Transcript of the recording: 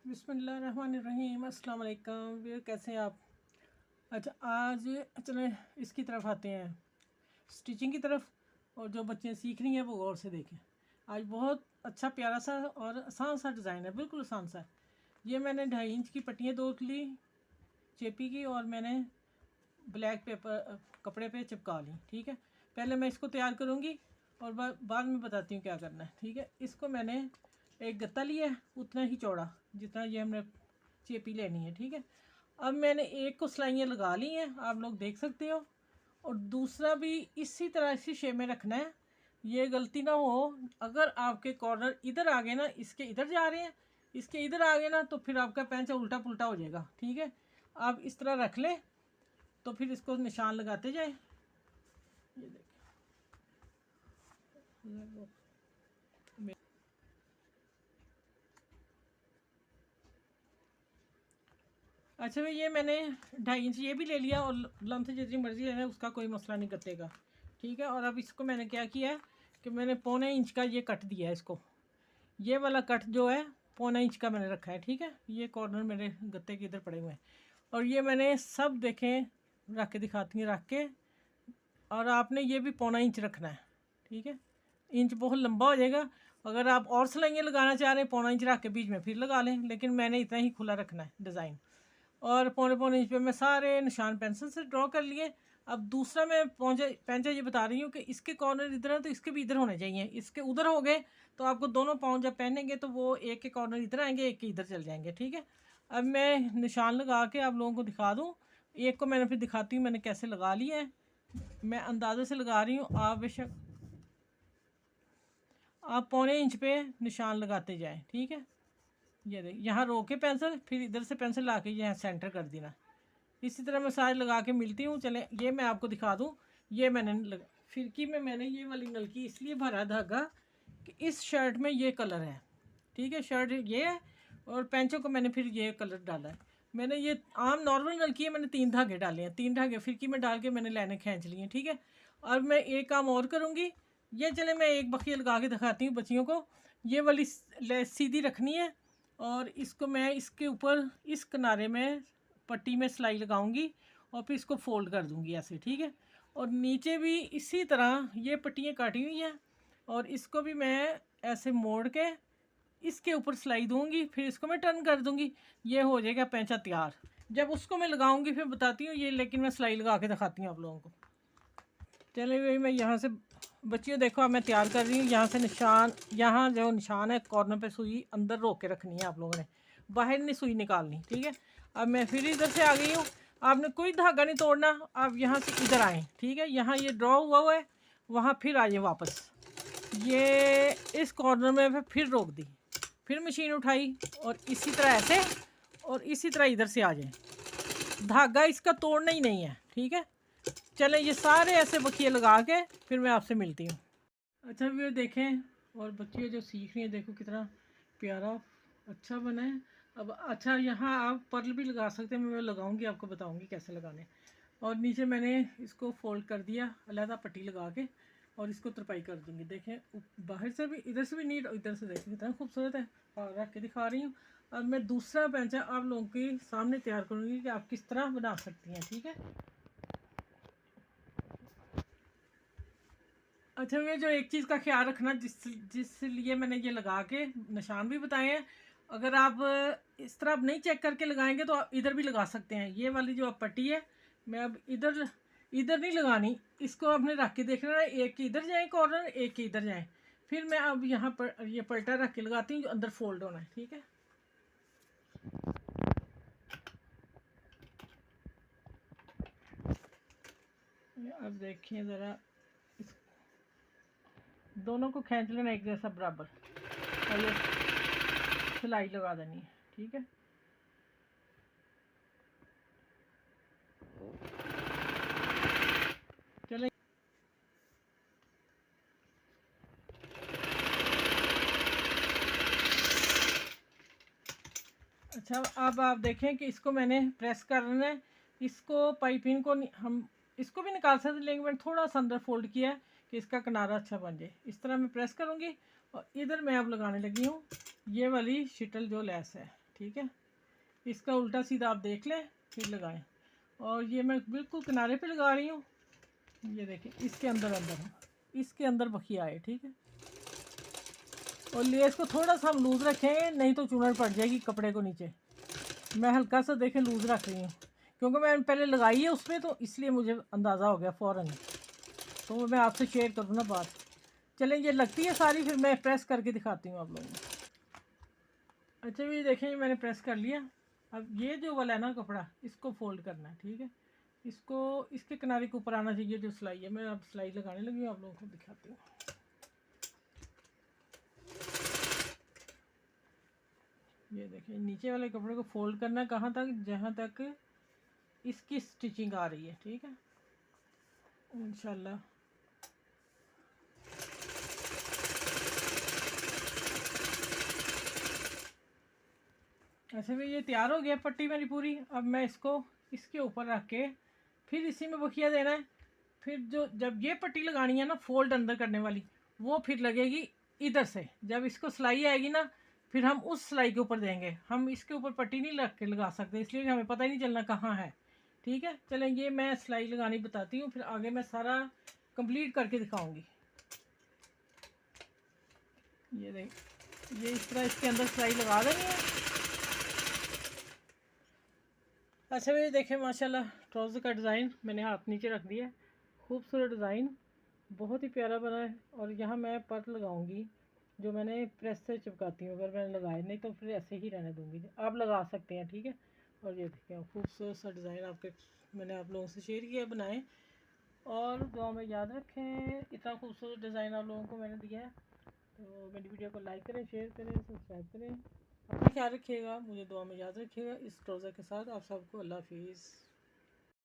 बिस्मिल्लाहिर्रहमानिर्रहीम। अस्सलाम वालेकुम। वे कैसे हैं आप? अच्छा, आज चलें इसकी तरफ आते हैं, स्टिचिंग की तरफ। और जो बच्चे सीख रही हैं वो गौर से देखें। आज बहुत अच्छा प्यारा सा और आसान सा डिज़ाइन है, बिल्कुल आसान सा। ये मैंने 2.5 इंच की पट्टियाँ दो ली चेपी की, और मैंने ब्लैक पेपर कपड़े पे चिपका ली। ठीक है, पहले मैं इसको तैयार करूँगी और बाद में बताती हूँ क्या करना है। ठीक है, इसको मैंने एक गत्ता लिया है उतना ही चौड़ा जितना ये हमने चेपी लेनी है। ठीक है, अब मैंने एक को सिलाइयाँ लगा ली हैं, आप लोग देख सकते हो, और दूसरा भी इसी तरह इसी शेप में रखना है। ये गलती ना हो, अगर आपके कॉर्नर इधर आ गए ना, इसके इधर जा रहे हैं, इसके इधर आ गए ना, तो फिर आपका पैंचा उल्टा पुल्टा हो जाएगा। ठीक है, आप इस तरह रख लें, तो फिर इसको निशान लगाते जाए। ये देखें, अच्छा भाई, ये मैंने 2.5 इंच ये भी ले लिया, और लंथ जितनी मर्जी लेना है, उसका कोई मसला नहीं गत्ते का। ठीक है, और अब इसको मैंने क्या किया है कि मैंने 1.25 इंच का ये कट दिया है इसको। ये वाला कट जो है 1.25 इंच का मैंने रखा है। ठीक है, ये कॉर्नर मेरे गत्ते के इधर पड़े हुए हैं, और ये मैंने सब देखें रख के दिखाती हूँ, रख के। और आपने ये भी 1.25 इंच रखना है। ठीक है, इंच बहुत लंबा हो जाएगा। अगर आप और सिलाइयाँ लगाना चाह रहे हैं 1.25 इंच रख के बीच में फिर लगा लें, लेकिन मैंने इतना ही खुला रखना है डिज़ाइन। और 1.25 इंच पे मैं सारे निशान पेंसिल से ड्रॉ कर लिए। अब दूसरा मैं पैंचा ये बता रही हूँ कि इसके कॉर्नर इधर है तो इसके भी इधर होने चाहिए। इसके उधर हो गए तो आपको दोनों पाँव जब पहनेंगे तो वो एक के कॉर्नर इधर आएंगे, एक के इधर चल जाएंगे। ठीक है, अब मैं निशान लगा के आप लोगों को दिखा दूँ। एक को मैंने फिर दिखाती हूँ मैंने कैसे लगा लिया है। मैं अंदाजे से लगा रही हूँ, आप बेशक आप 1.25 इंच पे निशान लगाते जाएँ। ठीक है, ये देख, यहाँ रोक के पेंसिल, फिर इधर से पेंसिल ला के यहाँ सेंटर कर देना। इसी तरह मैं सारे लगा के मिलती हूँ। चले ये मैं आपको दिखा दूँ। ये मैंने फिरकी में मैंने ये वाली नलकी इसलिए भरा धागा कि इस शर्ट में ये कलर है। ठीक है, शर्ट ये है और पैंचों को मैंने फिर ये कलर डाला है। मैंने ये आम नॉर्मल नलकी है, मैंने 3 धागे डाले हैं, 3 धागे फिरकी में डाल के मैंने लाइनें खींच ली हैं। ठीक है, और मैं एक काम और करूँगी। ये चले मैं एक बखिया लगा के दिखाती हूँ बच्चियों को। ये वाली सीधी रखनी है, और इसको मैं इसके ऊपर इस किनारे में पट्टी में सिलाई लगाऊंगी और फिर इसको फोल्ड कर दूंगी ऐसे। ठीक है, और नीचे भी इसी तरह ये पट्टियाँ काटी हुई हैं, और इसको भी मैं ऐसे मोड़ के इसके ऊपर सिलाई दूंगी, फिर इसको मैं टर्न कर दूंगी। ये हो जाएगा पैंचा तैयार। जब उसको मैं लगाऊंगी फिर बताती हूँ ये, लेकिन मैं सिलाई लगा के दिखाती हूँ आप लोगों को। चलिए भाई, मैं यहाँ से बच्चियों देखो, अब मैं तैयार कर रही हूँ। यहाँ से निशान, यहाँ जो निशान है कॉर्नर पे सुई अंदर रोक के रखनी है आप लोगों ने, बाहर नहीं सुई निकालनी। ठीक है, अब मैं फिर इधर से आ गई हूँ। आपने कोई धागा नहीं तोड़ना, आप यहाँ से इधर आएँ। ठीक है, यहाँ ये ड्रॉ हुआ है, वहाँ फिर आइए वापस। ये इस कॉर्नर में फिर रोक दी, फिर मशीन उठाई, और इसी तरह ऐसे, और इसी तरह इधर से आ जाए। धागा इसका तोड़ना ही नहीं है। ठीक है, चलें ये सारे ऐसे बखिए लगा के फिर मैं आपसे मिलती हूँ। अच्छा भी देखें, और बच्चियाँ जो सीख रही हैं देखो कितना प्यारा अच्छा बना है। अब अच्छा, यहाँ आप पर्ल भी लगा सकते हैं, मैं लगाऊंगी, आपको बताऊंगी कैसे लगाने। और नीचे मैंने इसको फोल्ड कर दिया अलहदा पट्टी लगा के, और इसको तरपाई कर दूंगी। देखें बाहर से भी, इधर से भी नीट, इधर से देखें कितना खूबसूरत है। और रख के दिखा रही हूँ। अब मैं दूसरा पैंचा आप लोगों के सामने तैयार करूँगी कि आप किस तरह बना सकती हैं। ठीक है, अच्छा, ये जो एक चीज़ का ख्याल रखना, जिस लिए मैंने ये लगा के निशान भी बताए हैं, अगर आप इस तरह आप नहीं चेक करके लगाएंगे तो आप इधर भी लगा सकते हैं। ये वाली जो आप पट्टी है, मैं अब इधर इधर नहीं लगानी, इसको आपने रख के देखना है, एक के इधर जाए कॉर्नर, एक के इधर जाए। फिर मैं अब यहाँ पर ये पलटा रख के लगाती हूँ जो अंदर फोल्ड होना है। ठीक है, अब देखिए ज़रा, दोनों को खींच लेना एक जैसा बराबर, और ये सिलाई लगा देनी है। ठीक है, चले। अच्छा, अब आप देखें कि इसको मैंने प्रेस करना है। इसको पाइपिंग को हम इसको भी निकाल सकते, लेकिन मैंने थोड़ा सा अंदर फोल्ड किया है कि इसका किनारा अच्छा बन जाए। इस तरह मैं प्रेस करूँगी, और इधर मैं अब लगाने लगी हूँ ये वाली शिटल जो लेस है। ठीक है। इसका उल्टा सीधा आप देख लें फिर लगाएं। और ये मैं बिल्कुल किनारे पे लगा रही हूँ, ये देखें इसके अंदर इसके अंदर बखिया है, ठीक है। और लेस को थोड़ा सा हम लूज़ रखेंगे, नहीं तो चुनर पड़ जाएगी कपड़े को नीचे। मैं हल्का सा देखें लूज़ रख रही हूँ, क्योंकि मैंने पहले लगाई है उसमें, तो इसलिए मुझे अंदाज़ा हो गया फ़ौरन। तो मैं आपसे शेयर करूँ ना बात। चलें ये लगती है सारी, फिर मैं प्रेस करके दिखाती हूँ आप लोगों को। अच्छा भी देखें मैंने प्रेस कर लिया। अब ये जो वाला है ना कपड़ा, इसको फोल्ड करना है, ठीक है। इसको इसके किनारे के ऊपर आना चाहिए जो सिलाई है। मैं अब सिलाई लगाने लगी हूँ, आप लोगों को दिखाती हूँ। ये देखें नीचे वाले कपड़े को फोल्ड करना है कहाँ तक, जहाँ तक इसकी स्टिचिंग आ रही है, ठीक है। इंशाल्लाह ऐसे में ये तैयार हो गया पट्टी मेरी पूरी। अब मैं इसको इसके ऊपर रख के फिर इसी में बखिया देना है। फिर जो जब ये पट्टी लगानी है ना फोल्ड अंदर करने वाली, वो फिर लगेगी इधर से। जब इसको सिलाई आएगी ना, फिर हम उस सिलाई के ऊपर देंगे। हम इसके ऊपर पट्टी नहीं लग के लगा सकते, इसलिए कि हमें पता ही नहीं चलना कहाँ है, ठीक है। चलें ये मैं सिलाई लगानी बताती हूँ, फिर आगे मैं सारा कंप्लीट करके दिखाऊंगी। ये देख, ये इस तरह इसके अंदर सिलाई लगा देंगे। अच्छा भैया देखें माशाल्लाह ट्राउज़र का डिज़ाइन मैंने हाथ नीचे रख दिया। खूबसूरत डिज़ाइन, बहुत ही प्यारा बना है। और यहाँ मैं पर लगाऊंगी जो मैंने प्रेस से चिपकाती हूँ। अगर मैंने लगाए नहीं तो फिर ऐसे ही रहने दूंगी, आप लगा सकते हैं, ठीक है। और ये देखिए खूबसूरत सा डिज़ाइन आपके मैंने आप लोगों से शेयर किया बनाए। और दुआ में याद रखें, इतना खूबसूरत डिज़ाइन आप लोगों को मैंने दिया है। तो मेरी वीडियो को लाइक करें, शेयर करें, सब्सक्राइब करें। अपना ख्याल रखिएगा, मुझे दुआ में याद रखिएगा। इस ट्राउज़र के साथ आप सबको अल्लाह हाफिज़।